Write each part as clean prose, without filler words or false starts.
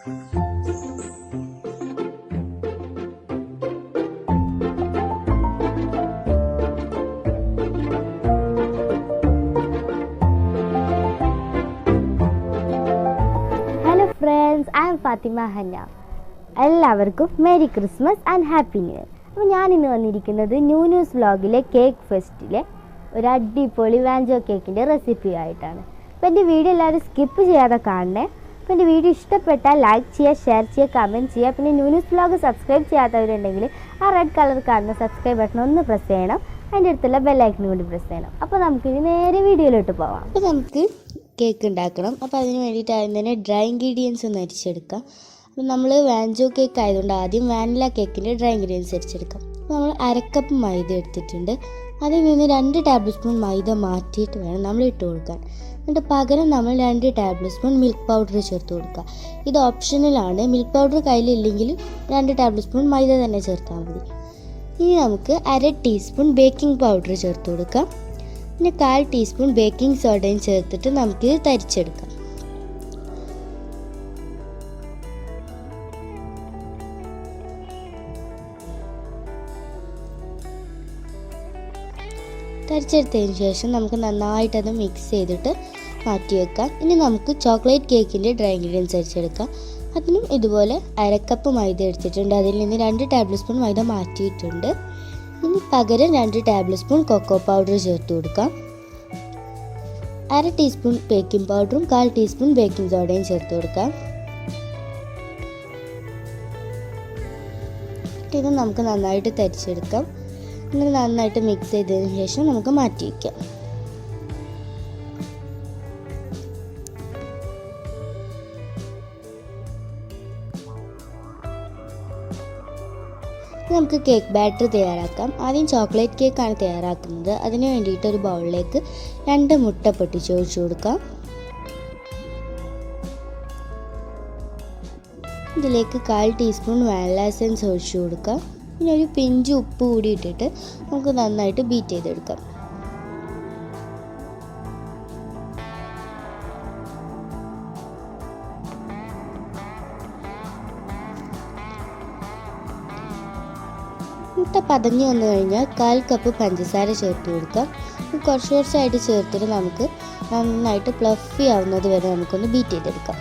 Hello friends, I am Fatima Hanna. എല്ലാവർക്കും merry Christmas and happy new year. അപ്പോൾ ഞാനിന്ന് വന്നിരിക്കുന്നത് ന്യൂസ് വ്ലോഗിലെ കേക്ക് ഫെസ്റ്റിലെ ഒരു അടിപൊളി വാഞ്ചോ കേക്കിൻ്റെ റെസിപ്പി ആയിട്ടാണ്. അപ്പോൾ എൻ്റെ വീഡിയോ എല്ലാവരും സ്കിപ്പ് ചെയ്യാതെ കാണണേ. അപ്പോൾ എൻ്റെ വീഡിയോ ഇഷ്ടപ്പെട്ടാൽ ലൈക്ക് ചെയ്യുക, ഷെയർ ചെയ്യുക, കമൻറ്റ് ചെയ്യുക. പിന്നെ ന്യൂസ് വ്ലോഗ് സബ്സ്ക്രൈബ് ചെയ്യാത്തവരുണ്ടെങ്കിൽ ആ റെഡ് കളർ കാണുന്ന സബ്സ്ക്രൈബ് ബട്ടൺ ഒന്ന് പ്രസ് ചെയ്യണം. അതിൻ്റെ അടുത്തുള്ള ബെല്ലൈക്കനും കൂടി പ്രസ് ചെയ്യണം. അപ്പോൾ നമുക്കിനി നേരെ വീഡിയോയിലോട്ട് പോവാം. അപ്പോൾ നമുക്ക് കേക്ക് ഉണ്ടാക്കണം. അപ്പോൾ അതിന് വേണ്ടിയിട്ട് ആദ്യം തന്നെ ഡ്രൈ ഇൻഗ്രീഡിയൻസ് ഒന്ന് അരിച്ചെടുക്കാം. അപ്പോൾ നമ്മൾ വാഞ്ചോ കേക്ക് ആയതുകൊണ്ട് ആദ്യം വാനില കേക്കിൻ്റെ ഡ്രൈ ഇൻഗ്രീഡിയൻസ് അരിച്ചെടുക്കാം. അപ്പോൾ നമ്മൾ അരക്കപ്പ് മൈദ എടുത്തിട്ടുണ്ട്. അതിൽ നിന്ന് 2 ടേബിൾ സ്പൂൺ മൈദ മാറ്റിയിട്ട് വേണം നമ്മൾ ഇട്ട് കൊടുക്കാൻ. എന്നിട്ട് പകരം നമ്മൾ 2 ടേബിൾ സ്പൂൺ മിൽക്ക് പൗഡർ ചേർത്ത് കൊടുക്കുക. ഇത് ഓപ്ഷണലാണ്. മിൽക്ക് പൗഡർ കയ്യിലില്ലെങ്കിൽ 2 ടേബിൾ സ്പൂൺ മൈദ തന്നെ ചേർത്താൽ മതി. ഇനി നമുക്ക് 1/2 ടീസ്പൂൺ ബേക്കിംഗ് പൗഡർ ചേർത്ത് കൊടുക്കാം. പിന്നെ 1/4 ടീസ്പൂൺ ബേക്കിംഗ് സോഡയും ചേർത്തിട്ട് നമുക്കിത് തരിച്ചെടുക്കാം. തരിച്ചെടുത്തതിന് ശേഷം നമുക്ക് നന്നായിട്ടത് മിക്സ് ചെയ്തിട്ട് മാറ്റി വെക്കാം. ഇനി നമുക്ക് ചോക്ലേറ്റ് കേക്കിൻ്റെ ഡ്രൈ ഇൻഗ്രീഡിയൻസ് അരിച്ചെടുക്കാം. അതിനും ഇതുപോലെ 1/2 കപ്പ് മൈദ എടുത്തിട്ടുണ്ട്. അതിൽ നിന്ന് 2 ടേബിൾ സ്പൂൺ മൈദ മാറ്റിയിട്ടുണ്ട്. ഇനി പകരം 2 ടേബിൾ സ്പൂൺ കൊക്കോ പൗഡർ ചേർത്ത് കൊടുക്കാം. 1/2 ടീസ്പൂൺ ബേക്കിംഗ് പൗഡറും 1/4 ടീസ്പൂൺ ബേക്കിംഗ് സോഡയും ചേർത്ത് കൊടുക്കാം. ഇത് നമുക്ക് നന്നായിട്ട് തരിച്ചെടുക്കാം. ഇങ്ങനെ നന്നായിട്ട് മിക്സ് ചെയ്തതിന് ശേഷം നമുക്ക് മാറ്റി വയ്ക്കാം. നമുക്ക് കേക്ക് ബാറ്റർ തയ്യാറാക്കാം. ആദ്യം ചോക്ലേറ്റ് കേക്കാണ് തയ്യാറാക്കുന്നത്. അതിന് വേണ്ടിയിട്ട് ഒരു ബൗളിലേക്ക് 2 മുട്ട പൊട്ടിച്ച് ഒഴിച്ചു കൊടുക്കാം. ഇതിലേക്ക് 1/4 ടീസ്പൂൺ വാനില എസൻസ് ഒഴിച്ചു കൊടുക്കാം. പിന്നെ ഒരു പിഞ്ച് ഉപ്പ് കൂടി ഇട്ടിട്ട് നമുക്ക് നന്നായിട്ട് ബീറ്റ് ചെയ്തെടുക്കാം. മുട്ട പതഞ്ഞ് വന്നു കഴിഞ്ഞാൽ 1/4 കപ്പ് പഞ്ചസാര ചേർത്ത് കൊടുക്കാം. കുറച്ചായിട്ട് ചേർത്തിട്ട് നമുക്ക് നന്നായിട്ട് ഫ്ലഫി ആവുന്നത് വരെ നമുക്കൊന്ന് ബീറ്റ് ചെയ്തെടുക്കാം.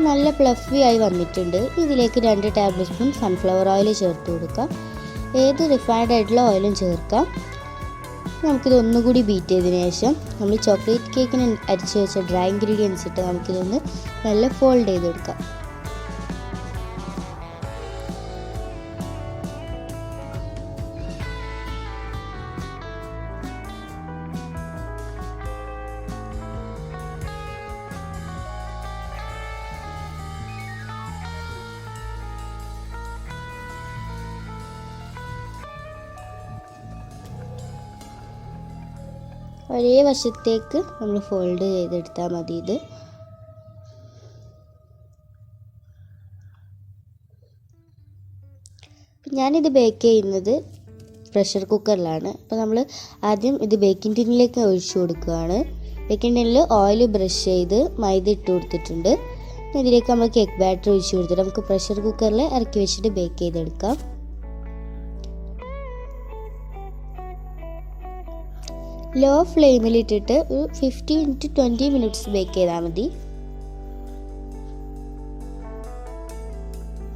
നല്ല ഫ്ലഫി ആയി വന്നിട്ടുണ്ട്. ഇതിലേക്ക് 2 ടേബിൾ സ്പൂൺ സൺഫ്ലവർ ഓയിൽ ചേർത്ത് കൊടുക്കാം. ഏത് റിഫൈൻഡ് ആയിട്ടുള്ള ഓയിലും ചേർക്കാം. നമുക്കിത് ഒന്നുകൂടി ബീറ്റ് ചെയ്തതിന് ശേഷം നമ്മൾ ചോക്ലേറ്റ് കേക്കിന് അരിച്ച് വെച്ച ഡ്രൈ ഇൻഗ്രീഡിയൻസ് ഇട്ട് നമുക്കിതൊന്ന് നല്ല ഫോൾഡ് ചെയ്തെടുക്കാം. ഒരേ വശത്തേക്ക് നമ്മൾ ഫോൾഡ് ചെയ്തെടുത്താൽ മതി. ഇത് ഞാനിത് ബേക്ക് ചെയ്യുന്നത് പ്രഷർ കുക്കറിലാണ്. അപ്പോൾ നമ്മൾ ആദ്യം ഇത് ബേക്കിംഗ് ടിന്നിലേക്ക് ഒഴിച്ചു കൊടുക്കുകയാണ്. ബേക്കിംഗ് ടിന്നിൽ ഓയിൽ ബ്രഷ് ചെയ്ത് മൈദ ഇട്ട് കൊടുത്തിട്ടുണ്ട്. ഇതിലേക്ക് നമ്മൾ കേക്ക് ബാറ്റർ ഒഴിച്ചു കൊടുത്തിട്ട് നമുക്ക് പ്രഷർ കുക്കറിൽ ഇറക്കി വെച്ചിട്ട് ബേക്ക് ചെയ്തെടുക്കാം. ലോ ഫ്ലെയിമിലിട്ടിട്ട് ഒരു 15 to 20 മിനിറ്റ്സ് ബേക്ക് ചെയ്താൽ മതി.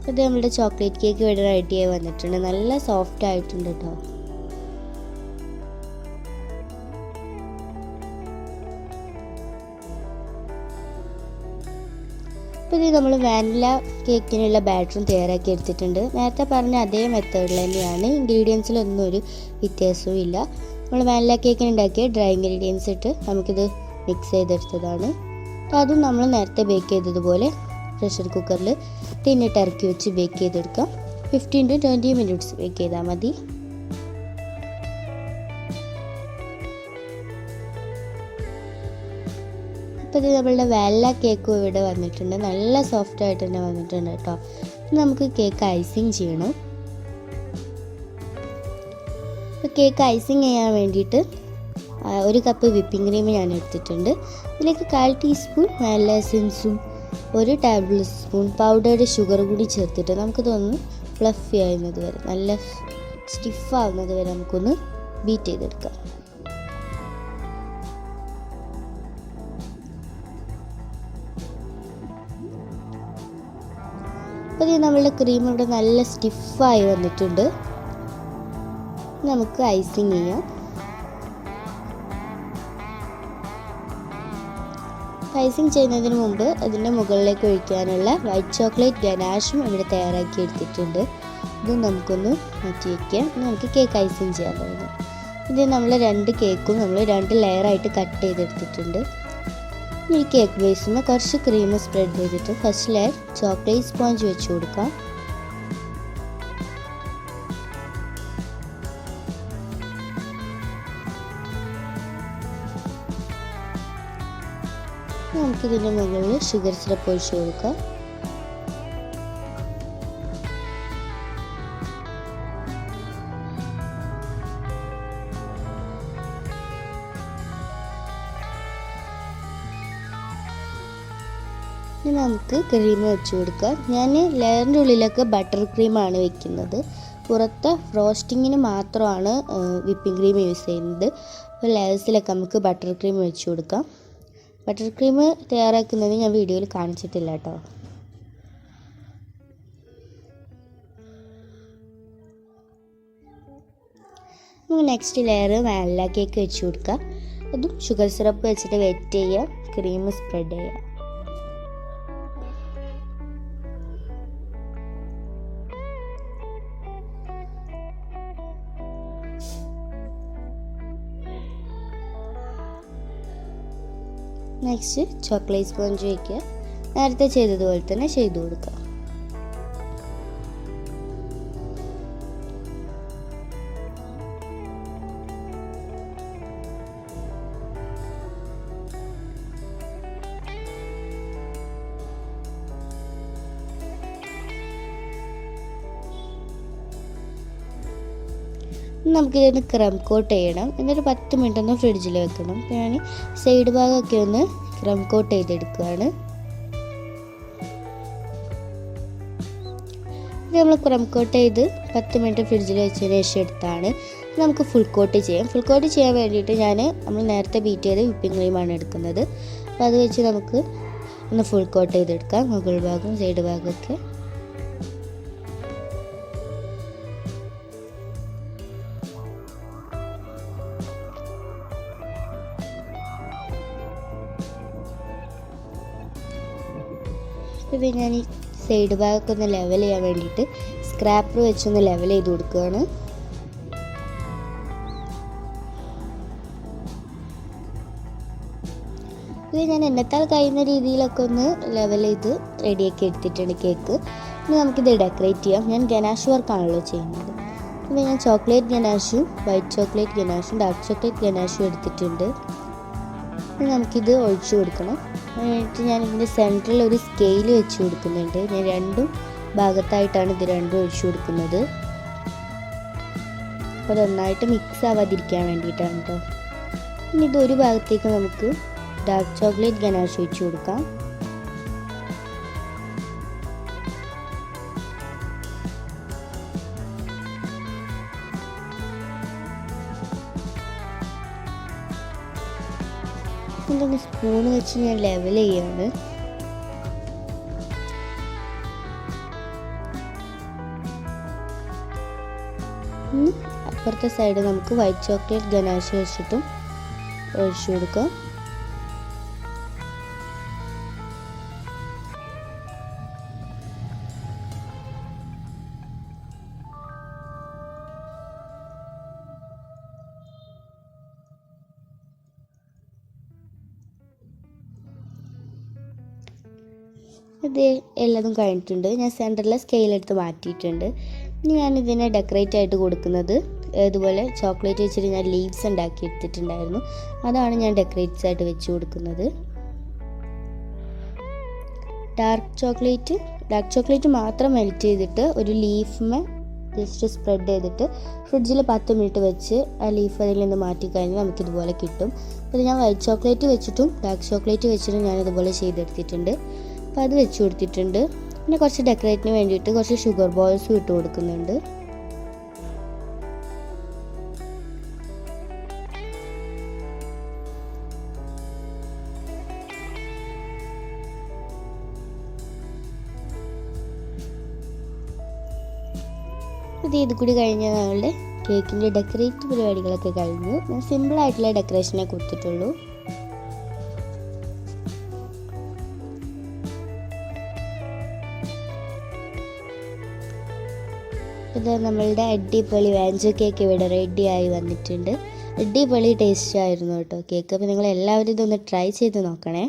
ഇത് നമ്മുടെ ചോക്ലേറ്റ് കേക്ക് ഇവിടെ റെഡി ആയി വന്നിട്ടുണ്ട്. നല്ല സോഫ്റ്റ് ആയിട്ടുണ്ട് കേട്ടോ. അപ്പോൾ ഇത് നമ്മൾ വാനില കേക്കിനുള്ള ബാറ്ററും തയ്യാറാക്കി എടുത്തിട്ടുണ്ട്. നേരത്തെ പറഞ്ഞ അതേ മെത്തേഡിൽ തന്നെയാണ്. ഇൻഗ്രീഡിയൻസിലൊന്നും ഒരു വ്യത്യാസവും ഇല്ല. നമ്മൾ വാനില കേക്കിന് ഉണ്ടാക്കിയ ഡ്രൈ ഇൻഗ്രീഡിയൻസ് ഇട്ട് നമുക്കിത് മിക്സ് ചെയ്തെടുത്തതാണ്. അതും നമ്മൾ നേരത്തെ ബേക്ക് ചെയ്തതുപോലെ പ്രഷർ കുക്കറിൽ ടിന്നിട്ട് ഇറക്കി വെച്ച് ബേക്ക് ചെയ്തെടുക്കാം. 15 to 20 മിനിറ്റ്സ് ബേക്ക് ചെയ്താൽ മതി. അപ്പോൾ ഇത് നമ്മളുടെ വാനില കേക്കും ഇവിടെ വന്നിട്ടുണ്ട്. നല്ല സോഫ്റ്റ് ആയിട്ട് തന്നെ വന്നിട്ടുണ്ട് കേട്ടോ. നമുക്ക് കേക്ക് ഐസിങ് ചെയ്യണം. കേക്ക് ഐസിങ് ചെയ്യാൻ വേണ്ടിയിട്ട് 1 കപ്പ് വിപ്പിംഗ് ക്രീം ഞാൻ എടുത്തിട്ടുണ്ട്. ഇതിലേക്ക് 1/4 ടീസ്പൂൺ വാനില എസൻസും 1 ടേബിൾ സ്പൂൺ പൗഡേർഡ് ഷുഗർ കൂടി ചേർത്തിട്ട് നമുക്കിതൊന്ന് ഫ്ലഫി ആവുന്നത് വരെ, നല്ല സ്റ്റിഫാവുന്നത് വരെ നമുക്കൊന്ന് ബീറ്റ് ചെയ്തെടുക്കാം. അപ്പോൾ ഇത് നമ്മളുടെ ക്രീം ഇവിടെ നല്ല സ്റ്റിഫായി വന്നിട്ടുണ്ട്. നമുക്ക് ഐസിങ് ചെയ്യാം. ഐസിങ് ചെയ്യുന്നതിന് മുമ്പ് അതിൻ്റെ മുകളിലേക്ക് ഒഴിക്കാനുള്ള വൈറ്റ് ചോക്ലേറ്റ് ഗനാഷും ഇവിടെ തയ്യാറാക്കി എടുത്തിട്ടുണ്ട്. ഇത് നമുക്കൊന്ന് മാറ്റി വയ്ക്കാം. നമുക്ക് കേക്ക് ഐസിങ് ചെയ്യാൻ തുടങ്ങാം. ഇത് നമ്മൾ 2 കേക്കും നമ്മൾ 2 ലെയറായിട്ട് കട്ട് ചെയ്തെടുത്തിട്ടുണ്ട്. ഈ കേക്ക് ബേസിന് കുറച്ച് ക്രീം സ്പ്രെഡ് ചെയ്തിട്ട് ഫസ്റ്റ് ലെയർ ചോക്ലേറ്റ് സ്പോഞ്ച് വെച്ച് കൊടുക്കാം. നമുക്കിതിൻ്റെ മുകളിൽ ഷുഗർ സിറപ്പ് ഒഴിച്ച് കൊടുക്കാം. ഇനി നമുക്ക് ക്രീം വെച്ച് കൊടുക്കാം. ഞാൻ ലെയറിൻ്റെ ഉള്ളിലൊക്കെ ബട്ടർ ക്രീമാണ് വെക്കുന്നത്. പുറത്ത് ഫ്രോസ്റ്റിങ്ങിന് മാത്രമാണ് വിപ്പിംഗ് ക്രീം യൂസ് ചെയ്യുന്നത്. അപ്പോൾ ലെയേഴ്സിലൊക്കെ നമുക്ക് ബട്ടർ ക്രീം വെച്ച് കൊടുക്കാം. ബട്ടർ ക്രീം തയ്യാറാക്കുന്നത് ഞാൻ വീഡിയോയിൽ കാണിച്ചിട്ടില്ല കേട്ടോ. നമുക്ക് നെക്സ്റ്റ് ലെയർ വാനില കേക്ക് വെച്ച് കൊടുക്കുക. അതും ഷുഗർ സിറപ്പ് വെച്ചിട്ട് വെറ്റ് ചെയ്യുക, ക്രീം സ്പ്രെഡ് ചെയ്യുക. നെക്സ്റ്റ് ചോക്ലേറ്റ് സ്പോഞ്ച് വയ്ക്കുക. നേരത്തെ ചെയ്തതുപോലെ തന്നെ ചെയ്തു കൊടുക്കുക. നമുക്കിതൊന്ന് ക്രം കോട്ട് ചെയ്യണം. എന്നിട്ട് 10 മിനിറ്റ് ഒന്ന് ഫ്രിഡ്ജിൽ വെക്കണം. ഞാൻ സൈഡ് ഭാഗമൊക്കെ ഒന്ന് ക്രം കോട്ട് ചെയ്തെടുക്കുകയാണ്. ഇത് നമ്മൾ ക്രം കോട്ട് ചെയ്ത് 10 മിനിറ്റ് ഫ്രിഡ്ജിൽ വെച്ചതിന് ശേഷം എടുത്താണ്. നമുക്ക് ഫുൾ കോട്ട് ചെയ്യാം. ഫുൾ കോട്ട് ചെയ്യാൻ വേണ്ടിയിട്ട് നമ്മൾ നേരത്തെ ബീറ്റ് ചെയ്ത വിപ്പിംഗ് ക്രീമാണ് എടുക്കുന്നത്. അപ്പോൾ അത് വെച്ച് നമുക്ക് ഒന്ന് ഫുൾ കോട്ട് ചെയ്തെടുക്കാം. മുകൾ ഭാഗവും സൈഡ് ഭാഗമൊക്കെ. ഇത് ഞാൻ ഈ സൈഡ് ഭാഗമൊക്കെ ഒന്ന് ലെവൽ ചെയ്യാൻ വേണ്ടിയിട്ട് സ്ക്രാപ്പർ വെച്ചൊന്ന് ലെവൽ ചെയ്ത് കൊടുക്കുകയാണ്. ഇത് ഞാൻ എന്നെത്താൽ കഴിയുന്ന രീതിയിലൊക്കെ ഒന്ന് ലെവൽ ചെയ്ത് റെഡിയാക്കി എടുത്തിട്ടുണ്ട് കേക്ക്. ഇനി നമുക്കിത് ഡെക്കറേറ്റ് ചെയ്യാം. ഞാൻ ഗനാഷ് വർക്കാണല്ലോ ചെയ്യുന്നത്. അപ്പോൾ ഞാൻ ചോക്ലേറ്റ് ഗനാഷും വൈറ്റ് ചോക്ലേറ്റ് ഗനാഷും ഡാർക്ക് ചോക്ലേറ്റ് ഗനാഷും എടുത്തിട്ടുണ്ട്. ഇനി നമുക്കിത് ഒഴിച്ചു കൊടുക്കണം. എന്നിട്ട് ഞാൻ ഇതിൻ്റെ സെൻറ്ററിൽ ഒരു സ്കെയിൽ വെച്ച് കൊടുക്കുന്നുണ്ട്. ഞാൻ 2 ഭാഗത്തായിട്ടാണ് ഇത് 2 ഒഴിച്ചു കൊടുക്കുന്നത്. അപ്പോൾ നന്നായിട്ട് മിക്സ് ആവാതിരിക്കാൻ വേണ്ടിയിട്ടാണ് കേട്ടോ. ഇനി ഇത് ഒരു ഭാഗത്തേക്ക് നമുക്ക് ഡാർക്ക് ചോക്ലേറ്റ് ഗനാഷ് ഒഴിച്ചു കൊടുക്കാം. ഇതൊന്ന് സ്പൂൺ വെച്ച് ഞാൻ ലെവൽ ചെയ്യാണ്. അപ്പുറത്തെ സൈഡ് നമുക്ക് വൈറ്റ് ചോക്ലേറ്റ് ഗനാഷ് വെച്ചിട്ടും ഒഴിച്ചു കൊടുക്കാം. ഇത് എല്ലാതും കഴിഞ്ഞിട്ടുണ്ട്. ഞാൻ സെൻറ്ററിലെ സ്കെയിലെടുത്ത് മാറ്റിയിട്ടുണ്ട്. ഇനി ഞാനിതിനെ ഡെക്കറേറ്റ് ആയിട്ട് കൊടുക്കുന്നത് ഇതുപോലെ ചോക്ലേറ്റ് വെച്ചിട്ട് ഞാൻ ലീവ്സ് ഉണ്ടാക്കി എടുത്തിട്ടുണ്ടായിരുന്നു. അതാണ് ഞാൻ ഡെക്കറേറ്റ്സ് ആയിട്ട് വെച്ച് കൊടുക്കുന്നത്. ഡാർക്ക് ചോക്ലേറ്റ് മാത്രം മെൽറ്റ് ചെയ്തിട്ട് ഒരു ലീഫിമേ ജസ്റ്റ് സ്പ്രെഡ് ചെയ്തിട്ട് ഫ്രിഡ്ജിൽ 10 മിനിറ്റ് വെച്ച് ആ ലീഫ് അതിൽ നിന്ന് മാറ്റി കഴിഞ്ഞാൽ നമുക്കിതുപോലെ കിട്ടും. അപ്പോൾ ഞാൻ വൈറ്റ് ചോക്ലേറ്റ് വെച്ചിട്ടും ഡാർക്ക് ചോക്ലേറ്റ് വെച്ചിട്ടും ഞാനിതുപോലെ ചെയ്തെടുത്തിട്ടുണ്ട്. അപ്പോൾ അത് വെച്ച് കൊടുത്തിട്ടുണ്ട്. പിന്നെ കുറച്ച് ഡെക്കറേറ്റിന് വേണ്ടിയിട്ട് കുറച്ച് ഷുഗർ ബോൾസും ഇട്ട് കൊടുക്കുന്നുണ്ട്. ഇത് കൂടി കഴിഞ്ഞാൽ ഞങ്ങളുടെ കേക്കിൻ്റെ ഡെക്കറേറ്റ് പരിപാടികളൊക്കെ കഴിഞ്ഞു. ഞാൻ സിമ്പിളായിട്ടുള്ള ഡെക്കറേഷനെ കൊടുത്തിട്ടുള്ളൂ. ഇത് നമ്മളുടെ അടിപൊളി വാഞ്ചോ കേക്ക് ഇവിടെ റെഡിയായി വന്നിട്ടുണ്ട്. അടിപൊളി ടേസ്റ്റ് ആയിരുന്നു കേട്ടോ കേക്ക്. അപ്പോൾ നിങ്ങൾ എല്ലാവരും ഇതൊന്ന് ട്രൈ ചെയ്ത് നോക്കണേ.